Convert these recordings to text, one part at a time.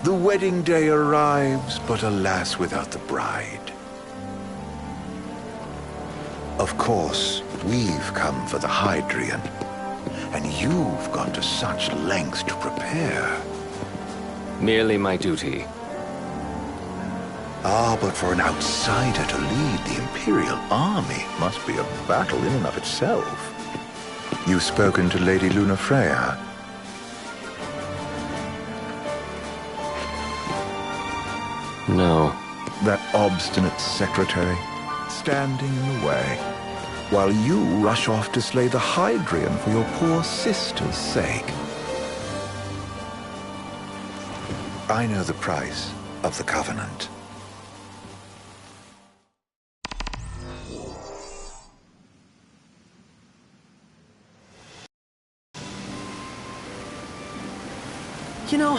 The wedding day arrives, but alas, without the bride. Of course, we've come for the Hydrian, and you've gone to such lengths to prepare. Merely my duty. Ah, but for an outsider to lead the Imperial army must be a battle in and of itself. You've spoken to Lady Lunafreya? No. That obstinate secretary, standing in the way, while you rush off to slay the Hydrian for your poor sister's sake. I know the price of the Covenant. You know,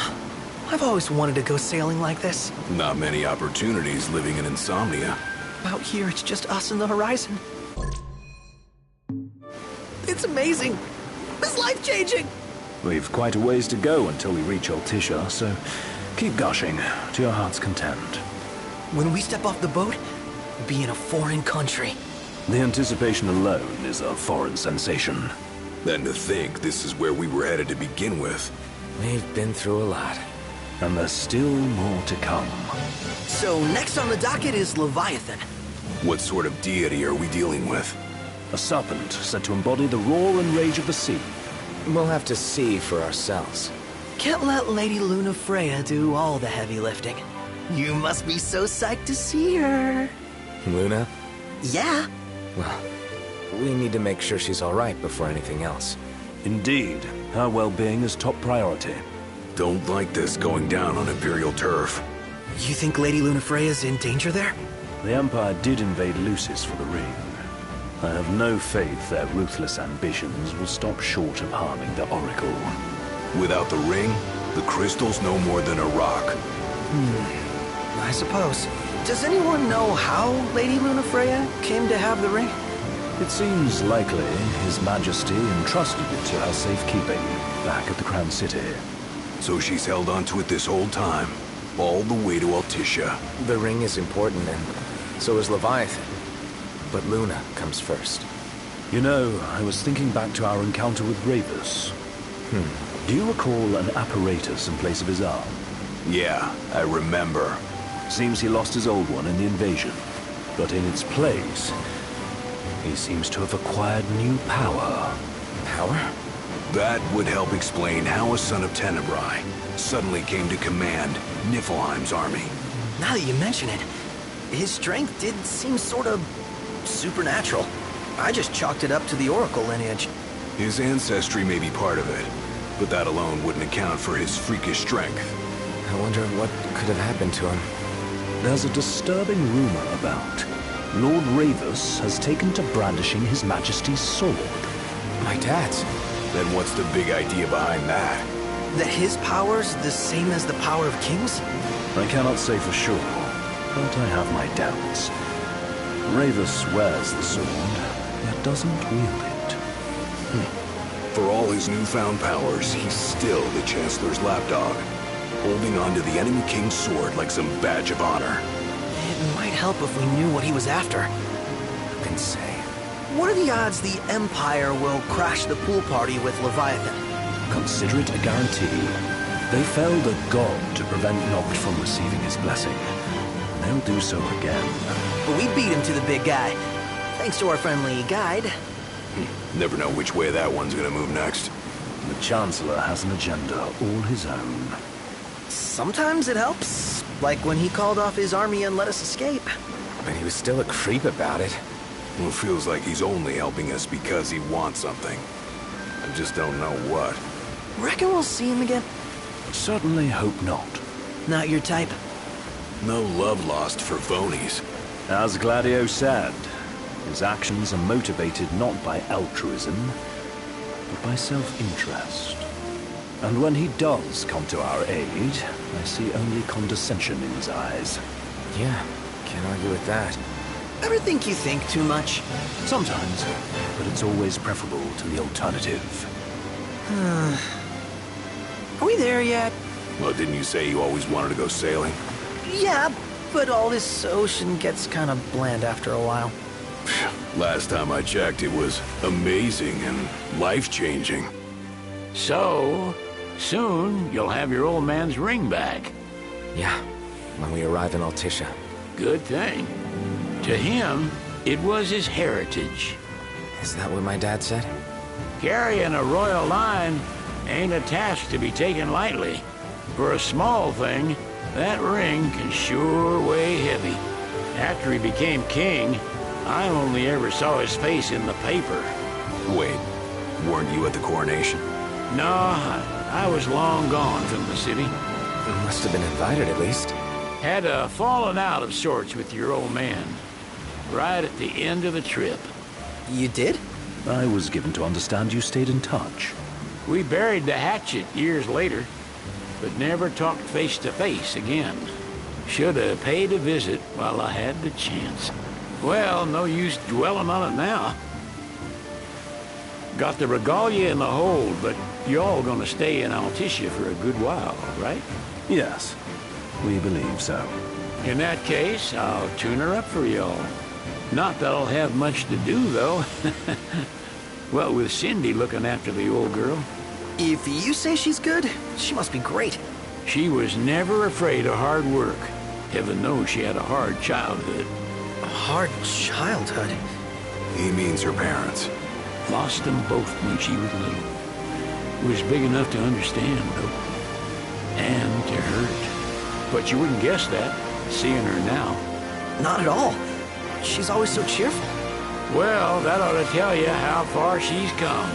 I've always wanted to go sailing like this. Not many opportunities living in Insomnia. Out here, it's just us and the horizon. It's amazing. It's life-changing. We've quite a ways to go until we reach Altissia, so keep gushing to your heart's content. When we step off the boat, we'll be in a foreign country. The anticipation alone is a foreign sensation. Then to think this is where we were headed to begin with. We've been through a lot. And there's still more to come. So next on the docket is Leviathan. What sort of deity are we dealing with? A serpent said to embody the roar and rage of the sea. We'll have to see for ourselves. Can't let Lady Lunafreya do all the heavy lifting. You must be so psyched to see her. Luna? Yeah. Well, we need to make sure she's all right before anything else. Indeed, her well-being is top priority. Don't like this going down on Imperial turf. You think Lady Lunafreya's in danger there? The Empire did invade Lucis for the ring. I have no faith their ruthless ambitions will stop short of harming the Oracle. Without the ring, the crystal's no more than a rock. I suppose. Does anyone know how Lady Lunafreya came to have the ring? It seems likely His Majesty entrusted it to her safekeeping back at the Crown City. So she's held onto it this whole time, all the way to Altissia. The ring is important, and so is Leviathan. But Luna comes first. You know, I was thinking back to our encounter with Ravus. Do you recall an apparatus in place of his arm? Yeah, I remember. Seems he lost his old one in the invasion. But in its place, he seems to have acquired new power. Power? That would help explain how a son of Tenebrae suddenly came to command Niflheim's army. Now that you mention it, his strength did seem sort of supernatural. I just chalked it up to the Oracle lineage. His ancestry may be part of it, but that alone wouldn't account for his freakish strength. I wonder what could have happened to him. There's a disturbing rumor about Lord Ravus has taken to brandishing His Majesty's sword. My dad's. Then what's the big idea behind that? That his power's the same as the power of kings? I cannot say for sure, but I have my doubts. Ravus wears the sword, yet doesn't wield it. For all his newfound powers, he's still the Chancellor's lapdog, holding on to the enemy king's sword like some badge of honor. It might help if we knew what he was after. Who can say? What are the odds the Empire will crash the pool party with Leviathan? Consider it a guarantee. They felled a god to prevent Noct from receiving his blessing. They'll do so again. But we beat him to the big guy, thanks to our friendly guide. Never know which way that one's gonna move next. The Chancellor has an agenda all his own. Sometimes it helps, like when he called off his army and let us escape. But he was still a creep about it. Well, it feels like he's only helping us because he wants something. I just don't know what. Reckon we'll see him again? Certainly hope not. Not your type? No love lost for phonies. As Gladio said, his actions are motivated not by altruism, but by self-interest. And when he does come to our aid, I see only condescension in his eyes. Yeah, can't argue with that. Ever think you think too much? Sometimes, but it's always preferable to the alternative. Are we there yet? Well, didn't you say you always wanted to go sailing? Yeah, but all this ocean gets kind of bland after a while. Last time I checked, it was amazing and life-changing. So, soon you'll have your old man's ring back. Yeah, when we arrive in Altissia. Good thing. To him, it was his heritage. Is that what my dad said? Carrying a royal line ain't a task to be taken lightly. For a small thing, that ring can sure weigh heavy. After he became king, I only ever saw his face in the paper. Wait, weren't you at the coronation? No, I was long gone from the city. You must have been invited at least. Had a falling out of sorts with your old man. Right at the end of the trip. You did? I was given to understand you stayed in touch. We buried the hatchet years later, but never talked face to face again. Should have paid a visit while I had the chance. Well, no use dwelling on it now. Got the regalia in the hold, but y'all gonna stay in Altissia for a good while, right? Yes, we believe so. In that case, I'll tune her up for y'all. Not that I'll have much to do, though. Well, with Cindy looking after the old girl. If you say she's good, she must be great. She was never afraid of hard work. Heaven knows she had a hard childhood. A hard childhood. He means her parents. Lost them both when she was little. Was big enough to understand, though. And to hurt. But you wouldn't guess that, seeing her now. Not at all. She's always so cheerful. Well, that ought to tell you how far she's come.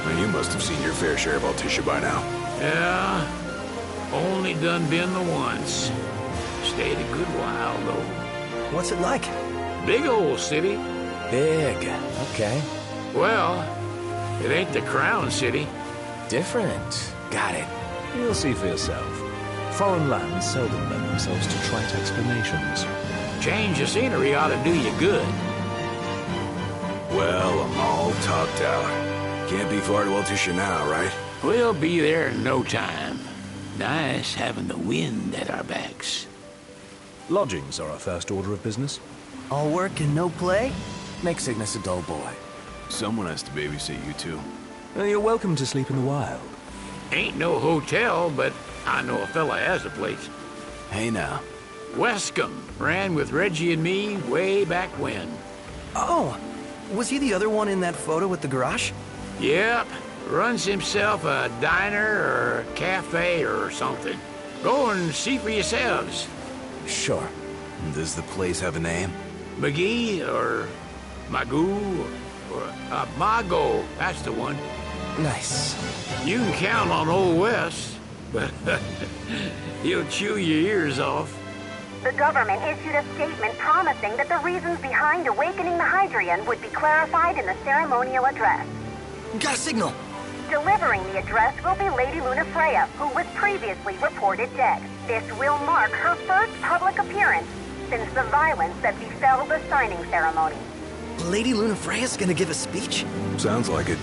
And you must have seen your fair share of Altissia by now. Yeah, only done been the once. Stayed a good while, though. What's it like? Big old city. Big. Okay. Well, it ain't the crown city. Different. Got it. You'll see for yourself. Foreign lands seldom lend themselves to trite explanations. Change of scenery ought to do you good. Well, I'm all topped out. Can't be far to Altissia now, right? We'll be there in no time. Nice having the wind at our backs. Lodgings are our first order of business. All work and no play? Makes Ignis a dull boy. Someone has to babysit you two. You're welcome to sleep in the wild. Ain't no hotel, but I know a fella has a place. Hey now. Wescombe ran with Reggie and me way back when. Oh, was he the other one in that photo with the garage? Yep, runs himself a diner or a cafe or something. Go and see for yourselves. Sure. Does the place have a name? McGee or Magoo or Mago, that's the one. Nice. You can count on Old West, but he'll chew your ears off. The government issued a statement promising that the reasons behind awakening the Hydrian would be clarified in the ceremonial address. Got a signal. Delivering the address will be Lady Luna Freya, who was previously reported dead. This will mark her first public appearance since the violence that befell the signing ceremony. Lady Luna Freya's gonna give a speech? Sounds like it.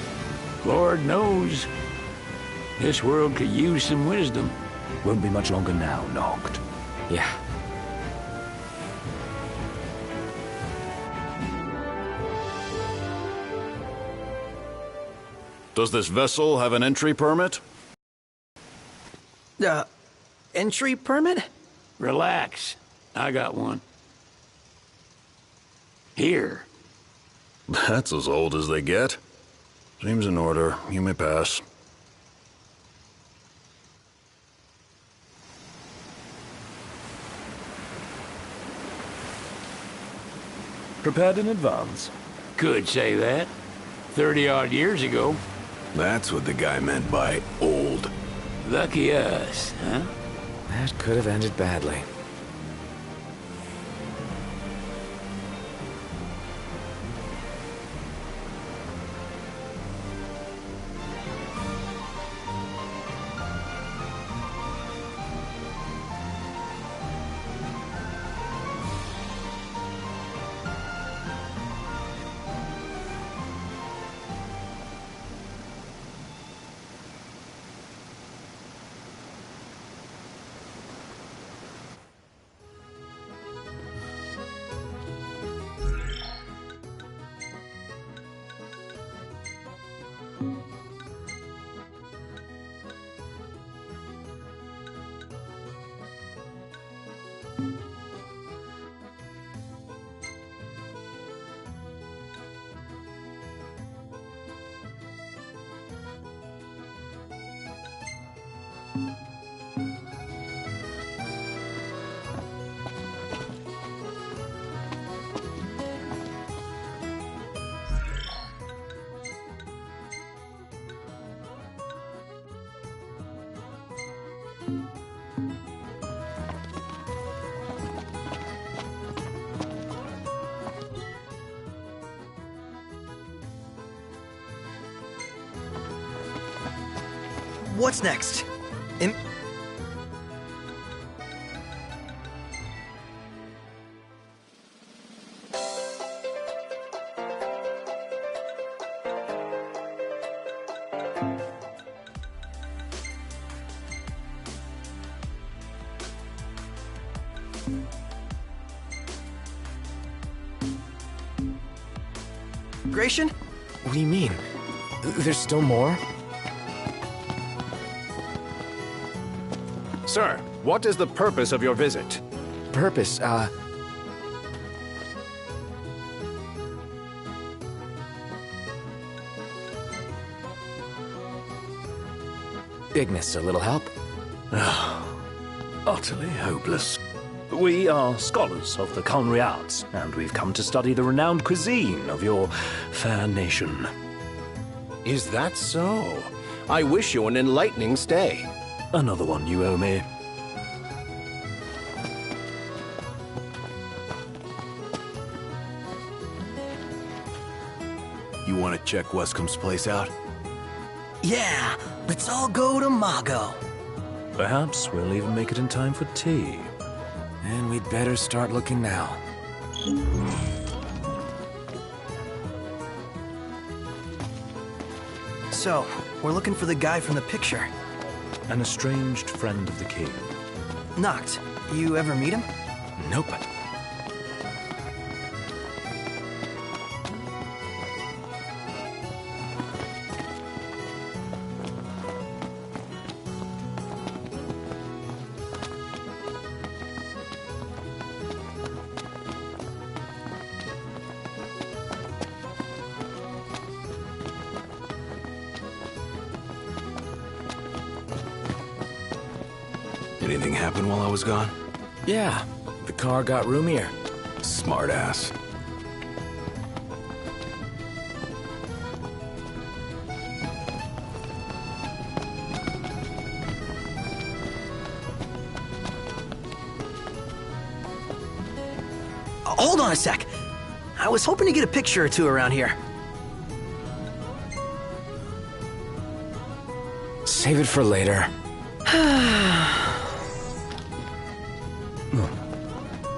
Lord knows. This world could use some wisdom. Won't be much longer now, Noct. Yeah. Does this vessel have an entry permit? Entry permit? Relax. I got one. Here. That's as old as they get. Seems in order. You may pass. Prepared in advance. Could say that. 30-odd years ago. That's what the guy meant by old. Lucky us, huh? That could have ended badly. What's next? Im- Gratian? What do you mean? There's still more? Sir, what is the purpose of your visit? Purpose, Ignis, a little help? Utterly hopeless. We are scholars of the culinary arts, and we've come to study the renowned cuisine of your fair nation. Is that so? I wish you an enlightening stay. Another one you owe me. You want to check Westcomb's place out? Yeah, let's all go to Mago. Perhaps we'll even make it in time for tea. And we'd better start looking now. So, we're looking for the guy from the picture. An estranged friend of the king. Noct, you ever meet him? Nope. Anything happen while I was gone? Yeah, the car got roomier. Smart ass. Hold on a sec. I was hoping to get a picture or two around here. Save it for later.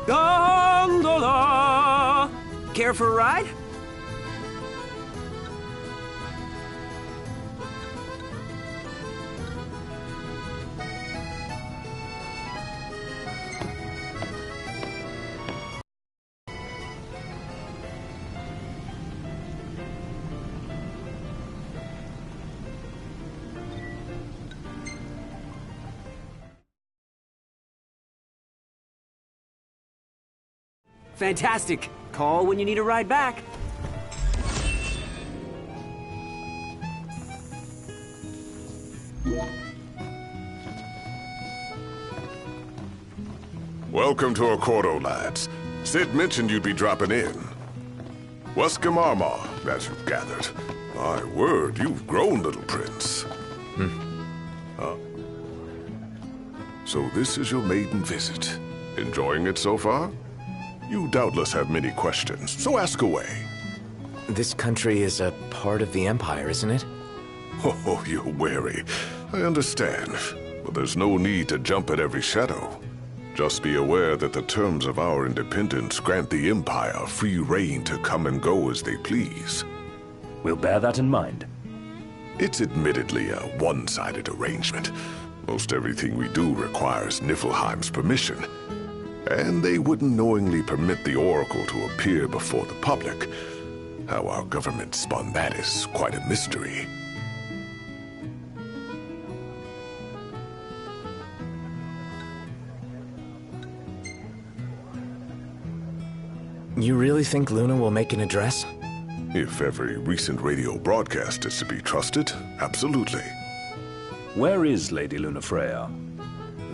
Gondola! Care for a ride? Fantastic. Call when you need a ride back. Welcome to Accordo, lads. Sid mentioned you'd be dropping in. Wescom Armor, as you've gathered. My word, you've grown, little prince. So this is your maiden visit. Enjoying it so far? You doubtless have many questions, so ask away. This country is a part of the Empire, isn't it? Oh, you're wary. I understand. But there's no need to jump at every shadow. Just be aware that the terms of our independence grant the Empire free reign to come and go as they please. We'll bear that in mind. It's admittedly a one-sided arrangement. Most everything we do requires Niflheim's permission. And they wouldn't knowingly permit the Oracle to appear before the public. How our government spun that is quite a mystery. You really think Luna will make an address? If every recent radio broadcast is to be trusted, absolutely. Where is Lady Lunafreya?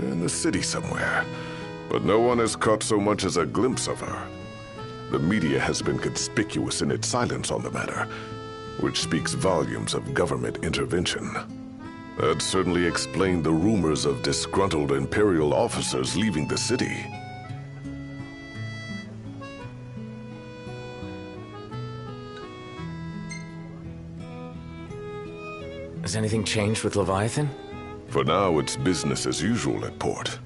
In the city somewhere. But no one has caught so much as a glimpse of her. The media has been conspicuous in its silence on the matter, which speaks volumes of government intervention. That certainly explained the rumors of disgruntled Imperial officers leaving the city. Has anything changed with Leviathan? For now, it's business as usual at port.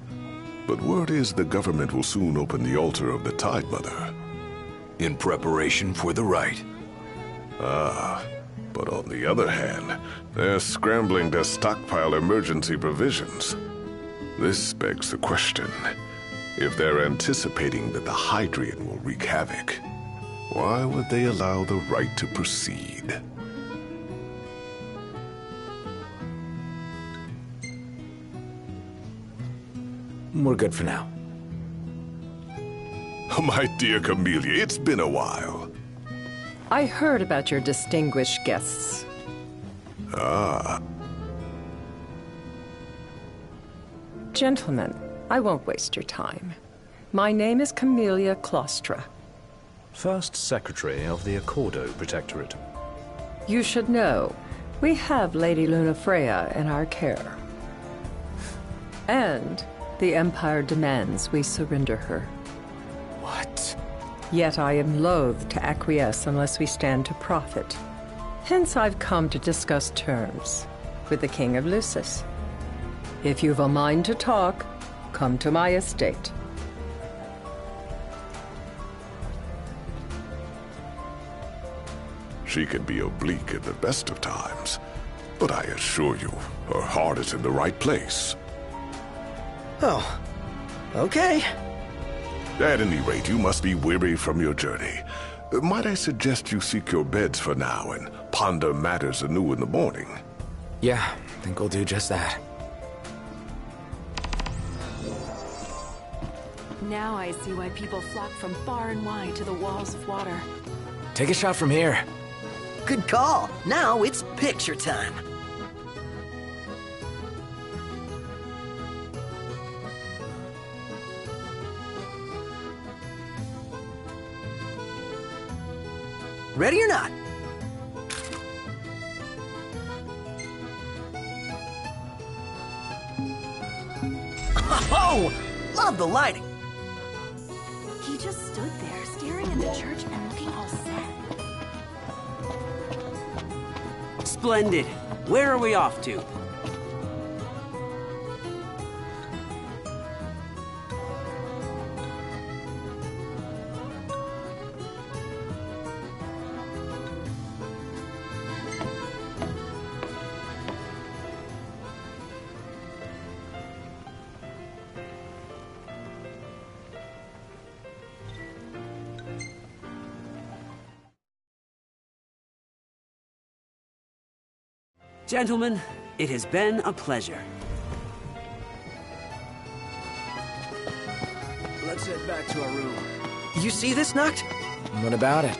But word is the government will soon open the altar of the Tide Mother. In preparation for the rite. Ah, but on the other hand, they're scrambling to stockpile emergency provisions. This begs the question, if they're anticipating that the Hydrian will wreak havoc, why would they allow the rite to proceed? We're good for now. My dear Camellia, it's been a while. I heard about your distinguished guests. Ah. Gentlemen, I won't waste your time. My name is Camellia Claustra. First Secretary of the Accordo Protectorate. You should know, we have Lady Luna Freya in our care. And the Empire demands we surrender her. What? Yet I am loath to acquiesce unless we stand to profit. Hence I've come to discuss terms with the King of Lucis. If you've a mind to talk, come to my estate. She can be oblique at the best of times, but I assure you, her heart is in the right place. Oh, okay. At any rate, you must be weary from your journey. Might I suggest you seek your beds for now and ponder matters anew in the morning? Yeah, I think we'll do just that. Now I see why people flock from far and wide to the walls of water. Take a shot from here. Good call. Now it's picture time. Ready or not? Oh, love the lighting. He just stood there, staring at the church and looking all sad. Splendid. Where are we off to? Gentlemen, it has been a pleasure. Let's head back to our room. You see this, Nuct? What about it?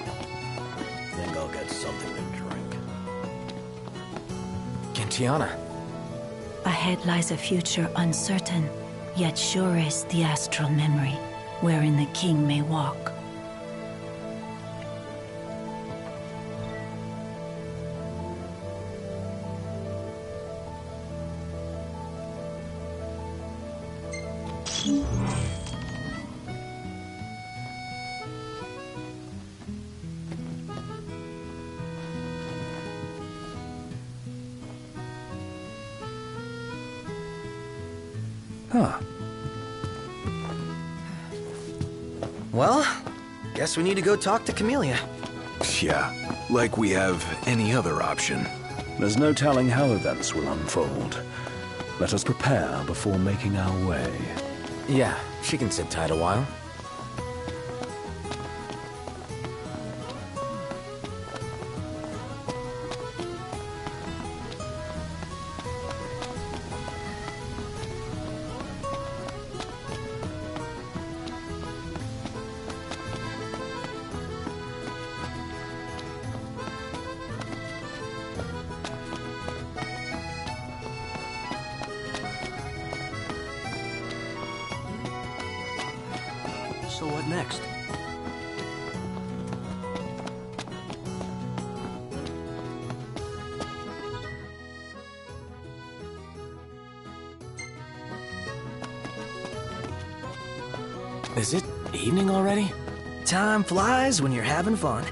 Think I'll get something to drink. Gentiana. Ahead lies a future uncertain, yet sure is the astral memory, wherein the king may walk. Huh. Well, guess we need to go talk to Camellia. Yeah, like we have any other option. There's no telling how events will unfold. Let us prepare before making our way. Yeah, she can sit tight a while. So what next? Is it evening already? Time flies when you're having fun.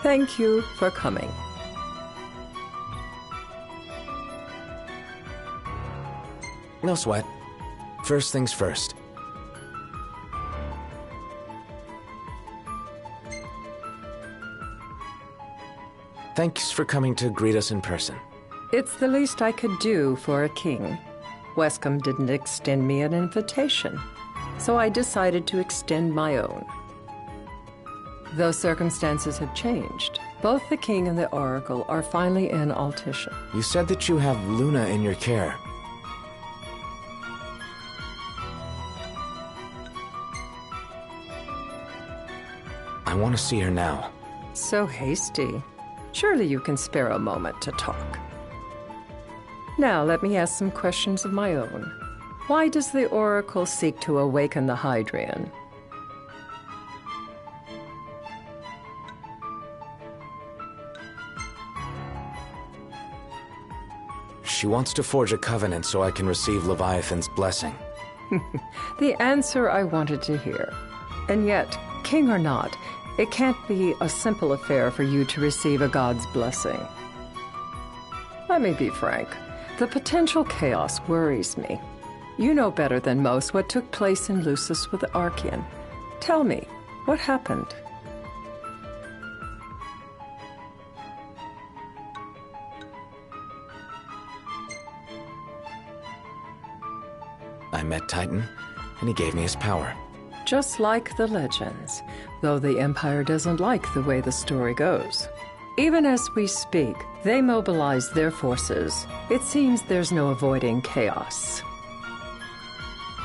Thank you for coming. No sweat. First things first. Thanks for coming to greet us in person. It's the least I could do for a king. Wescombe didn't extend me an invitation, so I decided to extend my own. Though circumstances have changed, both the king and the oracle are finally in Altissia. You said that you have Luna in your care. I want to see her now. So hasty. Surely you can spare a moment to talk. Now let me ask some questions of my own. Why does the oracle seek to awaken the Hydrian? She wants to forge a covenant so I can receive Leviathan's blessing. The answer I wanted to hear. And yet, king or not, it can't be a simple affair for you to receive a god's blessing. Let me be frank. The potential chaos worries me. You know better than most what took place in Lucis with Archean. Tell me, what happened? I met Titan, and he gave me his power. Just like the legends, though the Empire doesn't like the way the story goes. Even as we speak, they mobilize their forces. It seems there's no avoiding chaos.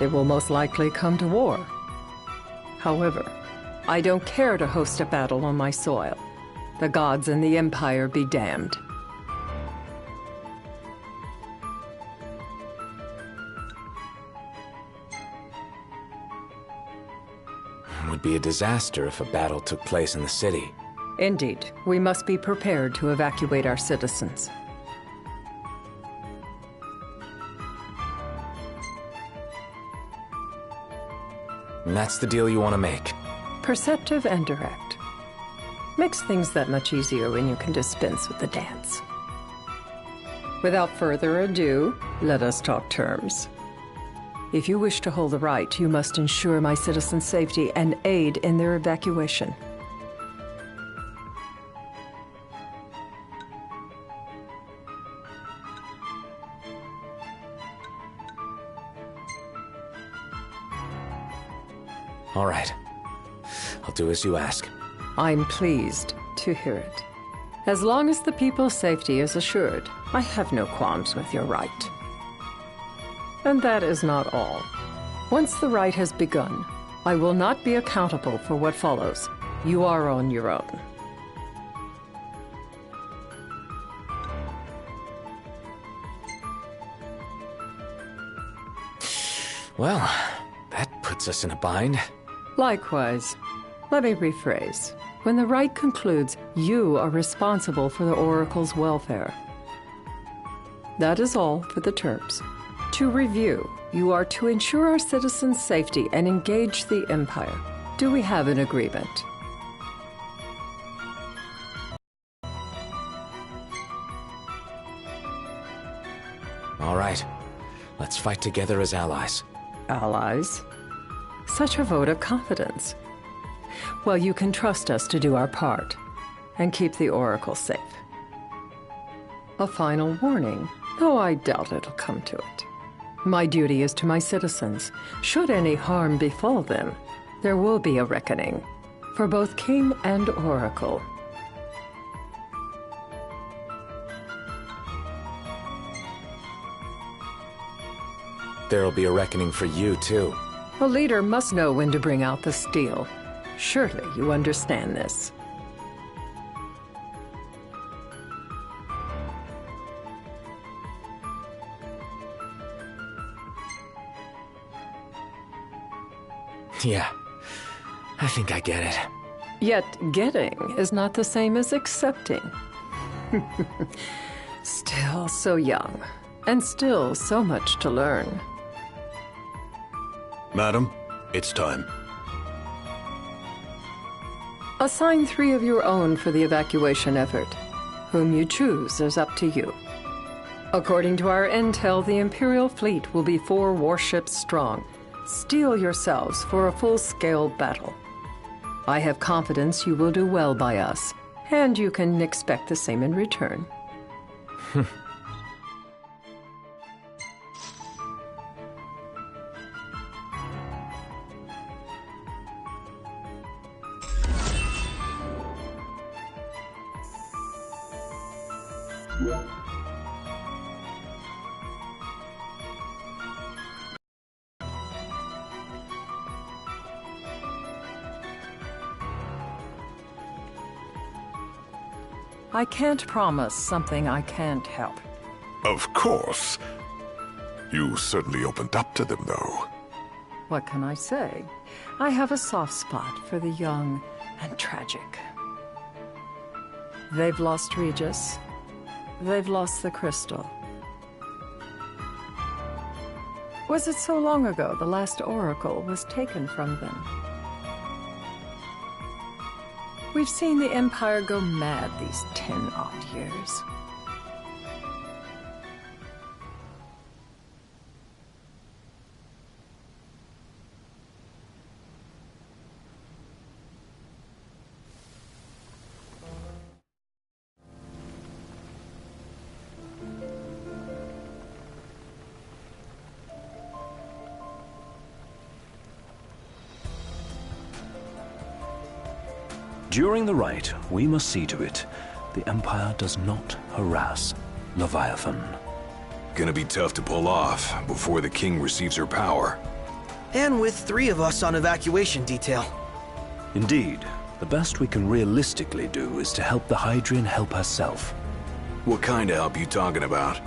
They will most likely come to war. However, I don't care to host a battle on my soil. The gods and the Empire be damned. It would be a disaster if a battle took place in the city. Indeed, we must be prepared to evacuate our citizens. And that's the deal you want to make. Perceptive and direct. Makes things that much easier when you can dispense with the dance. Without further ado, let us talk terms. If you wish to hold the right, you must ensure my citizens' safety and aid in their evacuation. All right. I'll do as you ask. I'm pleased to hear it. As long as the people's safety is assured, I have no qualms with your right. And that is not all. Once the rite has begun, I will not be accountable for what follows. You are on your own. Well, that puts us in a bind. Likewise. Let me rephrase. When the rite concludes, you are responsible for the Oracle's welfare. That is all for the terms. To review, you are to ensure our citizens' safety and engage the Empire. Do we have an agreement? All right. Let's fight together as allies. Allies? Such a vote of confidence. Well, you can trust us to do our part and keep the Oracle safe. A final warning, though I doubt it'll come to it. My duty is to my citizens. Should any harm befall them, there will be a reckoning for both King and Oracle. There'll be a reckoning for you, too. A leader must know when to bring out the steel. Surely you understand this. Yeah, I think I get it. Yet getting is not the same as accepting. Still so young, and still so much to learn. Madam, it's time. Assign 3 of your own for the evacuation effort. Whom you choose is up to you. According to our intel, the Imperial fleet will be 4 warships strong. Steel yourselves for a full-scale battle. I have confidence you will do well by us, and you can expect the same in return. I can't promise something I can't help. Of course. You certainly opened up to them, though. What can I say? I have a soft spot for the young and tragic. They've lost Regis. They've lost the crystal. Was it so long ago the last oracle was taken from them? We've seen the Empire go mad these 10-odd years. During the rite, we must see to it the Empire does not harass Leviathan. Gonna be tough to pull off before the king receives her power. And with 3 of us on evacuation detail. Indeed, the best we can realistically do is to help the Hydrian help herself. What kind of help you talking about?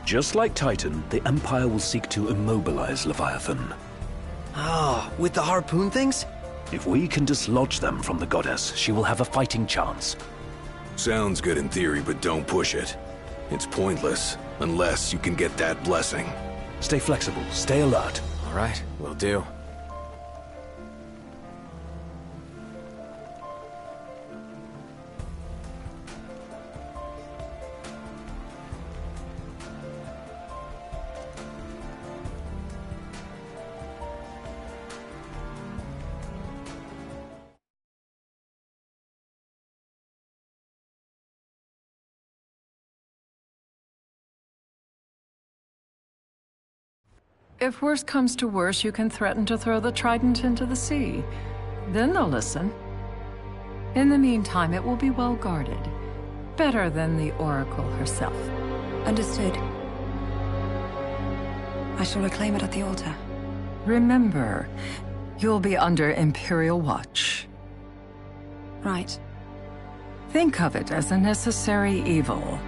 Just like Titan, the Empire will seek to immobilize Leviathan. Ah, with the harpoon things? If we can dislodge them from the goddess, she will have a fighting chance. Sounds good in theory, but don't push it. It's pointless, unless you can get that blessing. Stay flexible, stay alert. All right, will do. If worse comes to worse, you can threaten to throw the trident into the sea. Then they'll listen. In the meantime, it will be well guarded. Better than the Oracle herself. Understood. I shall reclaim it at the altar. Remember, you'll be under Imperial watch. Right. Think of it as a necessary evil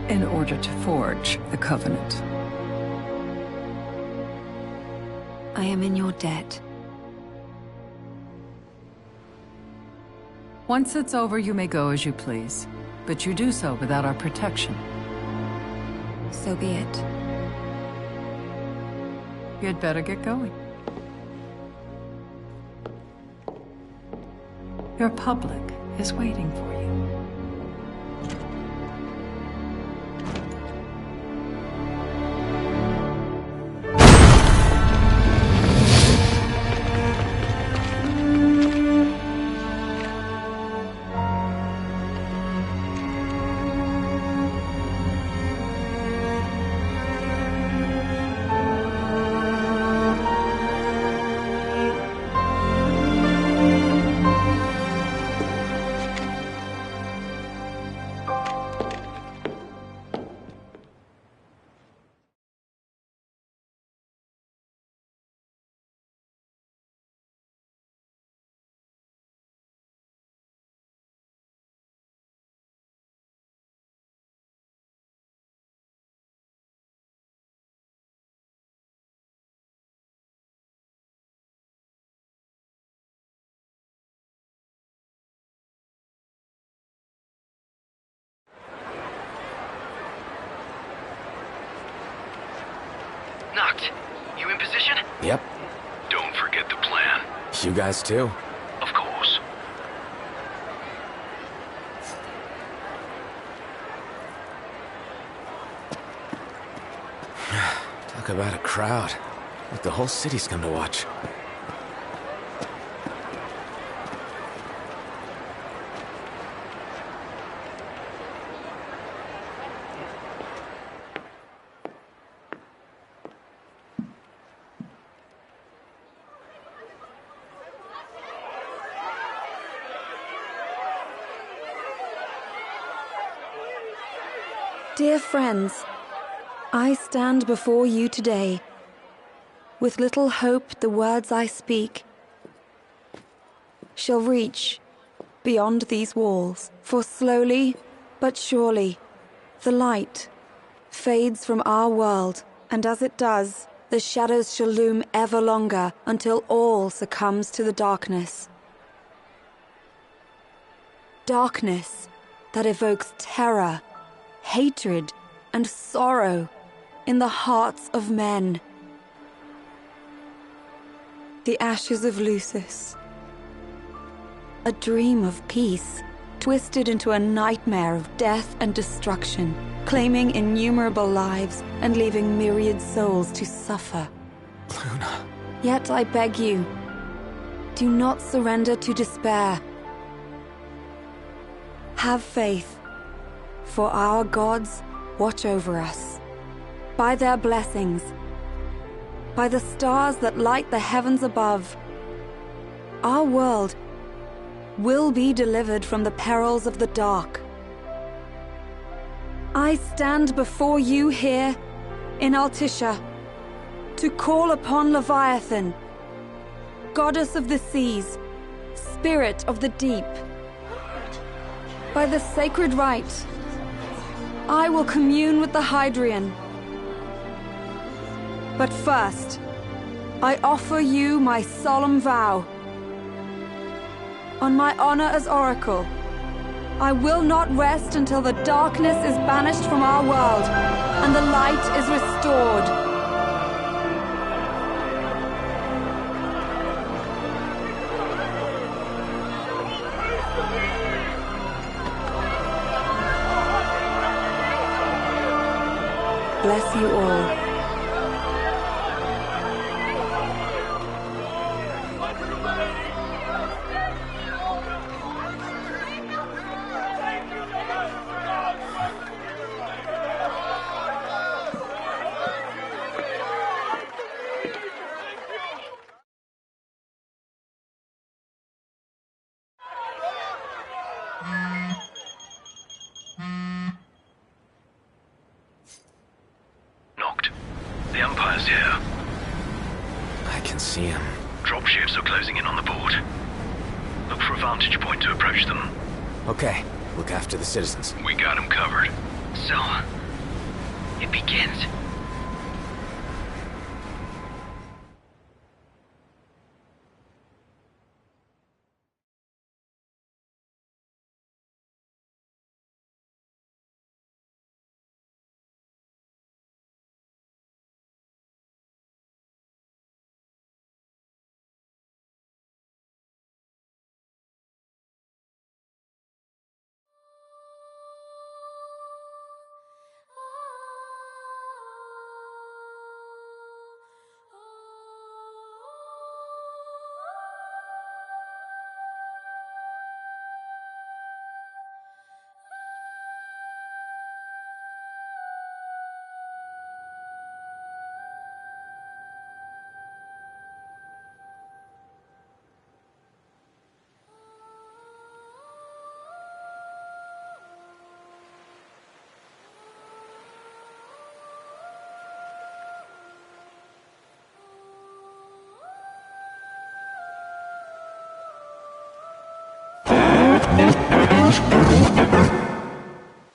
in order to forge the Covenant. I am in your debt. Once it's over, you may go as you please. But you do so without our protection. So be it. You'd better get going. Your public is waiting for you. Noct, you in position? Yep. Don't forget the plan. You guys too. Of course. about a crowd. Like the whole city's come to watch. Dear friends, I stand before you today. With little hope the words I speak shall reach beyond these walls. For slowly but surely the light fades from our world, and as it does, the shadows shall loom ever longer until all succumbs to the darkness. Darkness that evokes terror, hatred, and sorrow in the hearts of men. The ashes of Lucis. A dream of peace, twisted into a nightmare of death and destruction, claiming innumerable lives and leaving myriad souls to suffer. Luna. Yet I beg you, do not surrender to despair. Have faith, for our gods watch over us. By their blessings, by the stars that light the heavens above, our world will be delivered from the perils of the dark. I stand before you here in Altissia to call upon Leviathan, goddess of the seas, spirit of the deep. By the sacred rite, I will commune with the Hydrian. But first, I offer you my solemn vow. On my honor as Oracle, I will not rest until the darkness is banished from our world and the light is restored. Bless you all. The Empire's here. I can see him. Dropships are closing in on the board. Look for a vantage point to approach them. Okay, look after the citizens. We got them covered. So, it begins.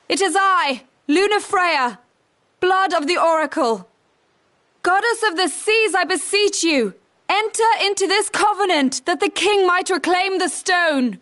It is I, Luna Freya, blood of the Oracle. Goddess of the seas, I beseech you, enter into this covenant that the king might reclaim the stone.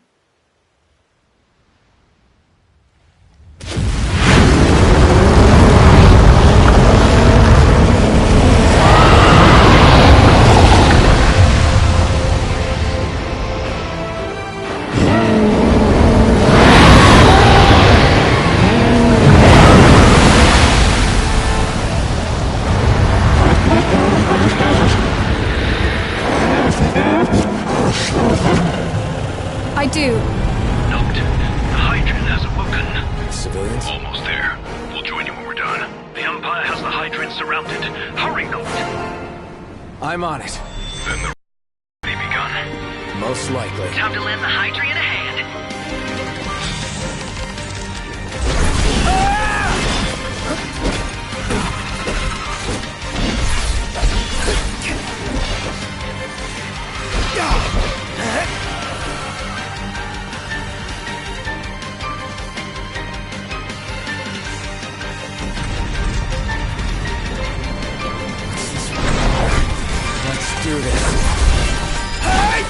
Hydrant surrounded. Hurry, Noct! I'm on it. Then the begun. Most likely. Time to lend the Hydrant a hand. Let's do this. Hey!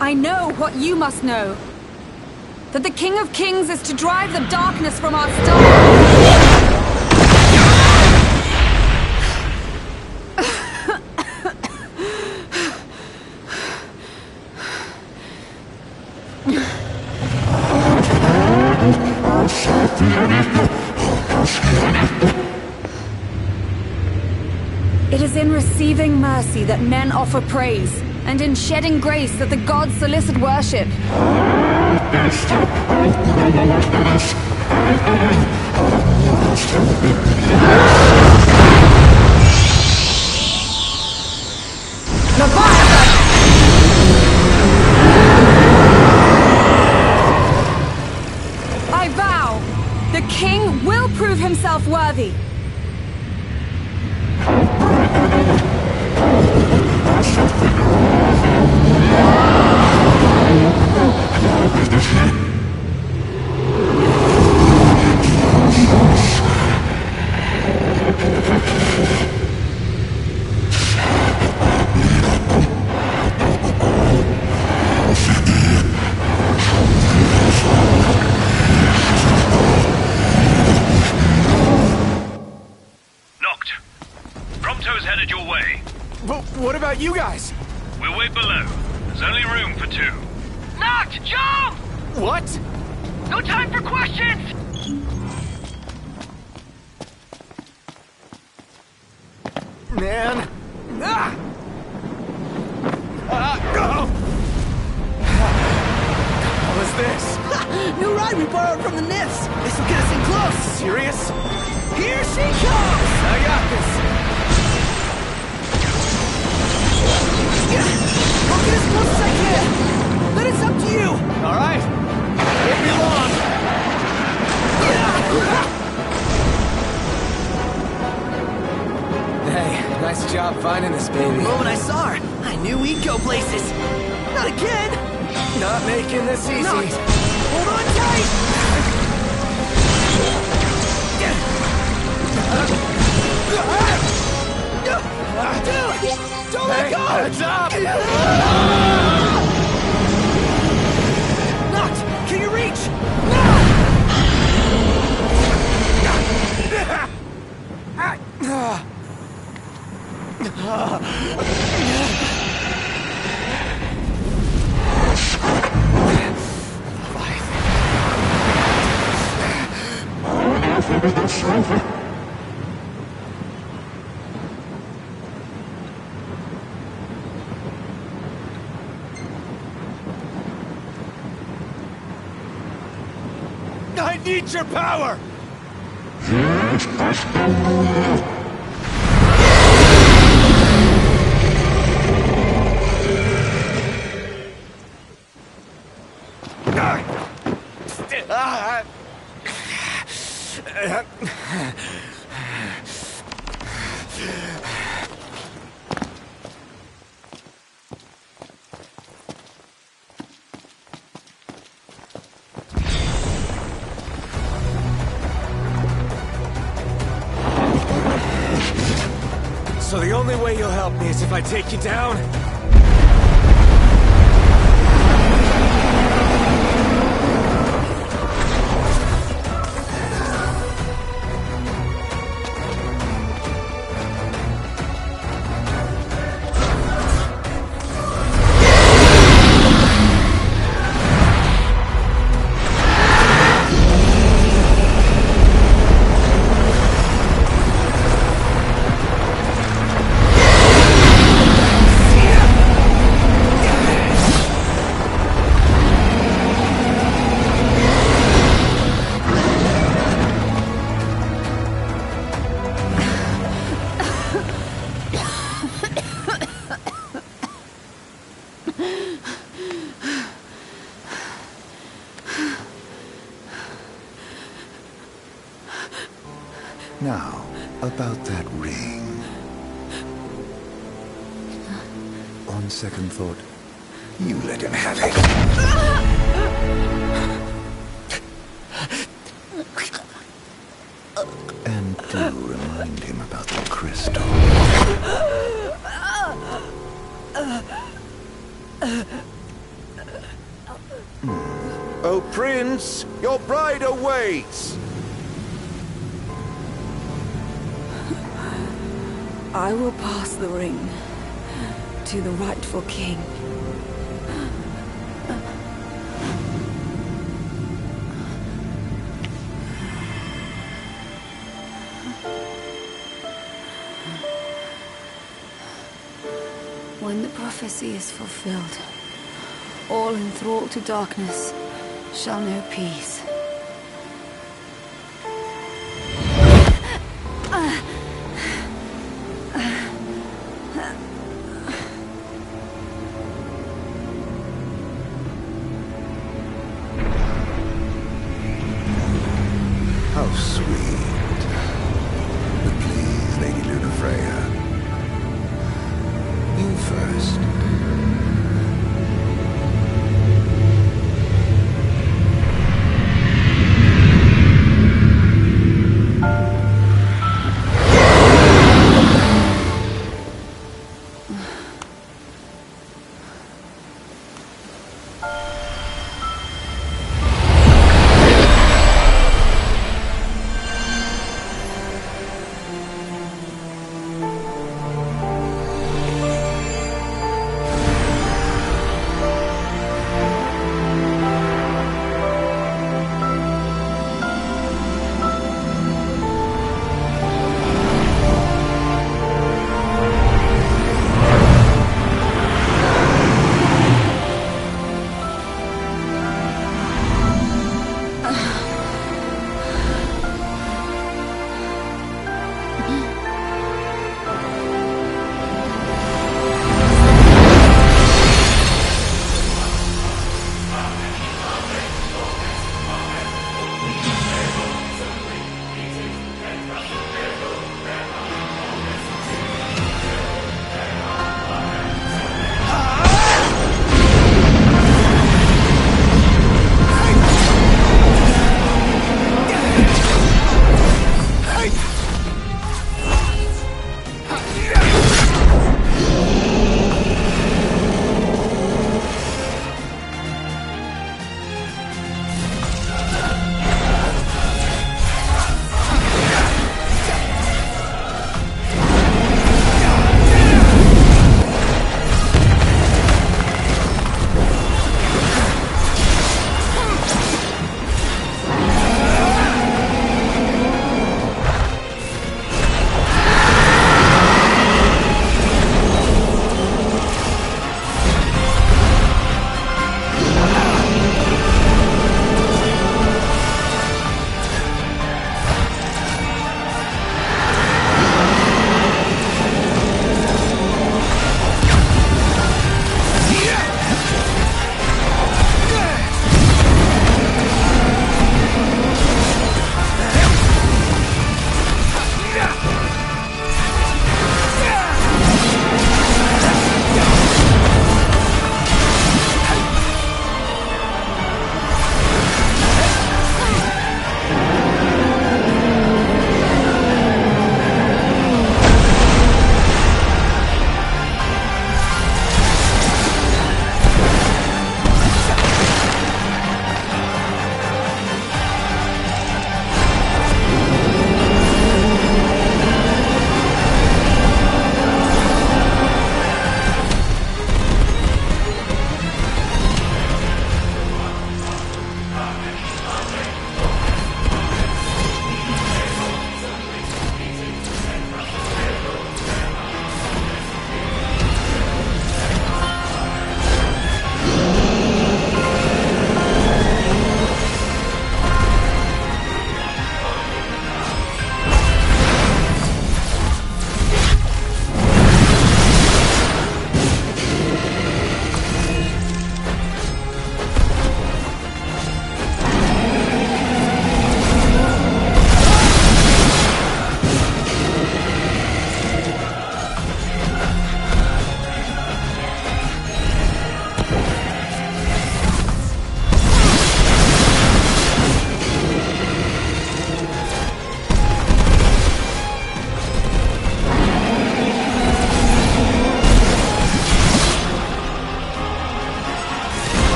I know what you must know. That the King of Kings is to drive the darkness from our stars. It is in receiving mercy that men offer praise, and in shedding grace that the gods solicit worship. I vow, the king will prove himself worthy. What about you guys? We'll wait below. There's only room for two. Noct, jump! What? No time for questions! Man. Ah! What was this? New ride we borrowed from the Nifs. This will get us in close. Serious? Here she comes! I got this. I'll get as close as I can. Then it's up to you. All right. Won't be long. Hey, nice job finding this baby. The moment I saw her, I knew we'd go places. Not again. Not making this easy. Not. Hold on tight. Dude, don't let go. Heads up. Noct, can you reach? I need your power! So the only way you'll help me is if I take you down? Now, about that ring. On second thought, you let him have it. And do remind him about the crystal. Oh, Prince, your bride awaits! I will pass the ring to the rightful king. When the prophecy is fulfilled, all enthralled to darkness shall know peace. How sweet. But please, Lady Lunafreya. You first.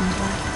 beyond light.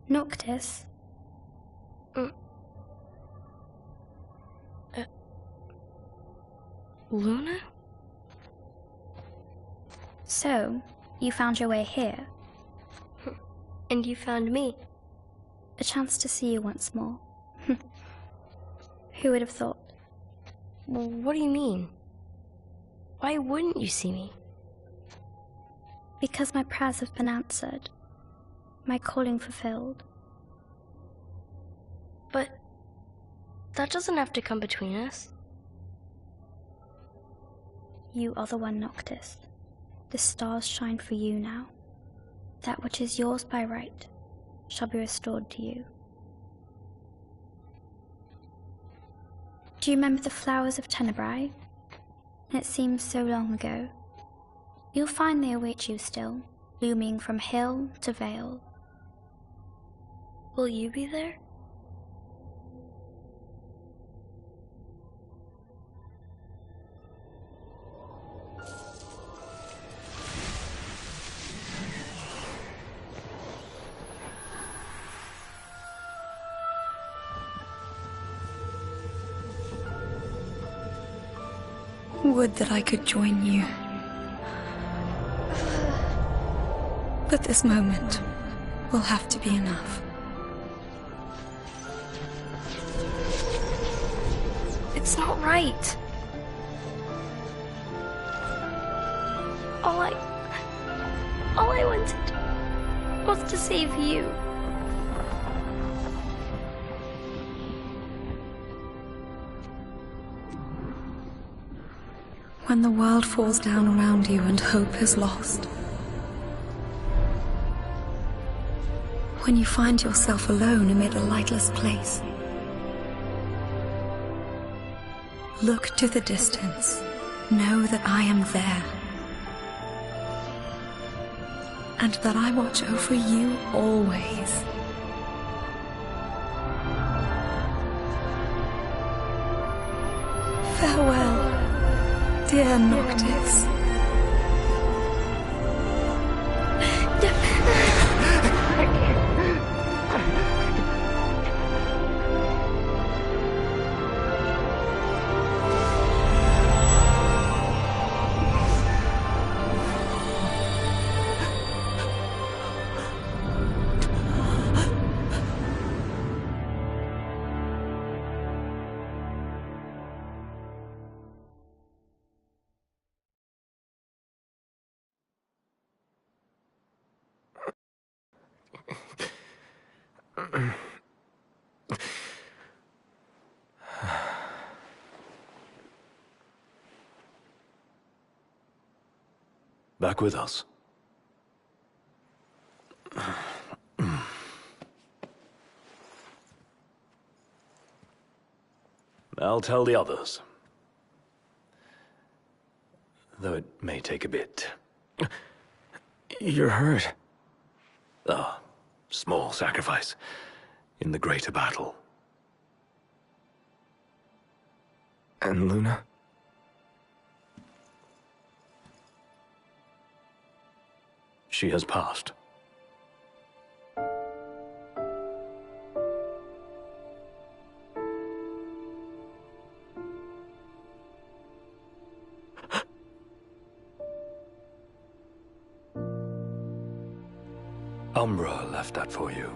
Noctis? Luna? So, you found your way here. And you found me. A chance to see you once more. Who would have thought? Well, what do you mean? Why wouldn't you see me? Because my prayers have been answered. My calling fulfilled. But that doesn't have to come between us. You are the one, Noctis. The stars shine for you now. That which is yours by right shall be restored to you. Do you remember the flowers of Tenebrae? It seems so long ago. You'll find they await you still, blooming from hill to vale. Will you be there? Would that I could join you. But this moment will have to be enough. It's not right. All I wanted was to save you. When the world falls down around you and hope is lost. When you find yourself alone amid a lightless place. Look to the distance. Know that I am there. And that I watch over you always. Farewell, dear Noctis. Back with us. I'll tell the others. Though it may take a bit. You're hurt. A small sacrifice in the greater battle. And Luna? She has passed. Umbra left that for you.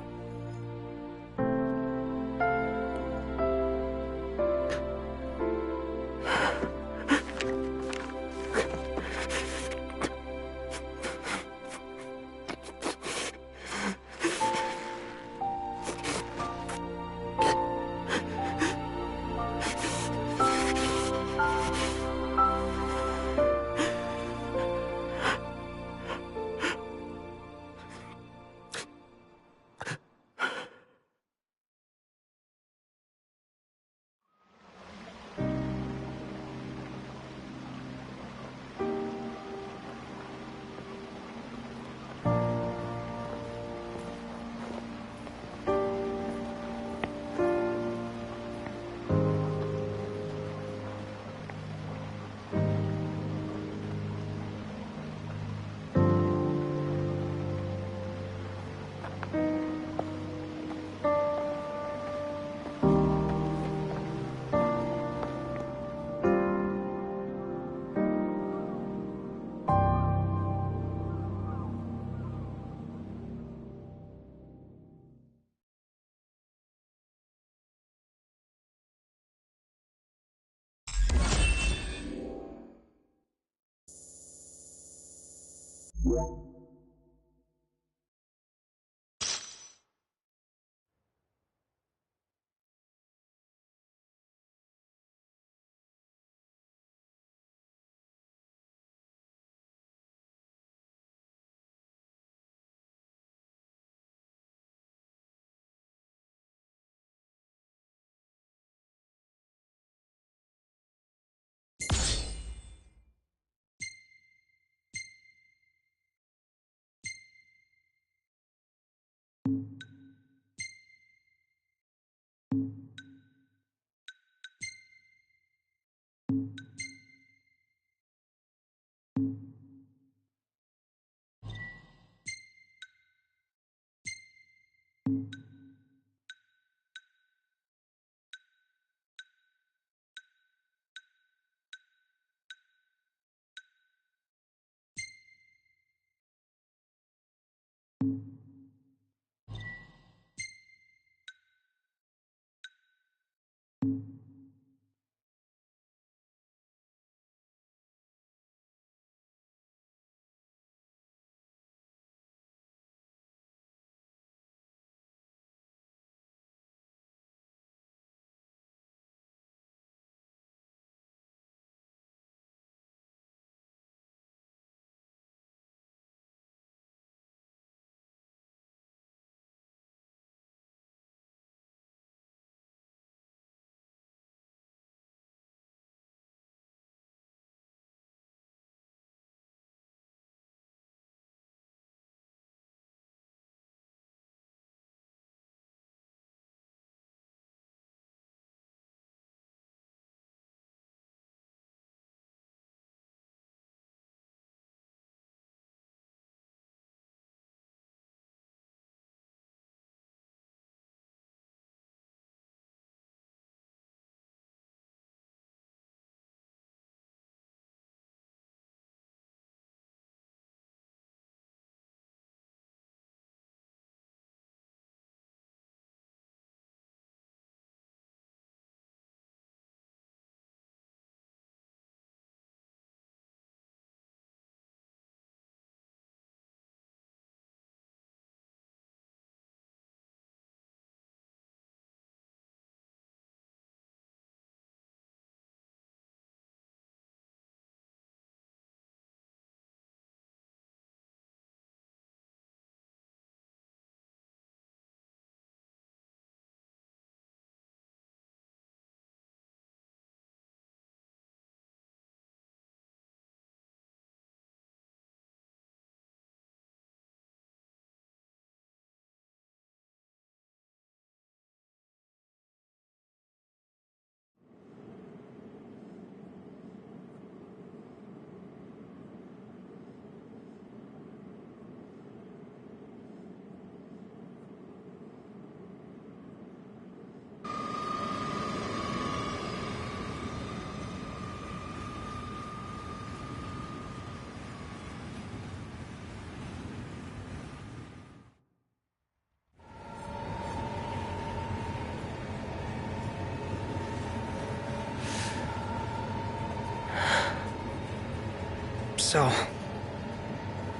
So,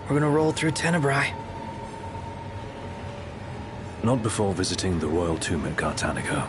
we're gonna roll through Tenebrae. Not before visiting the royal tomb at Cartanica.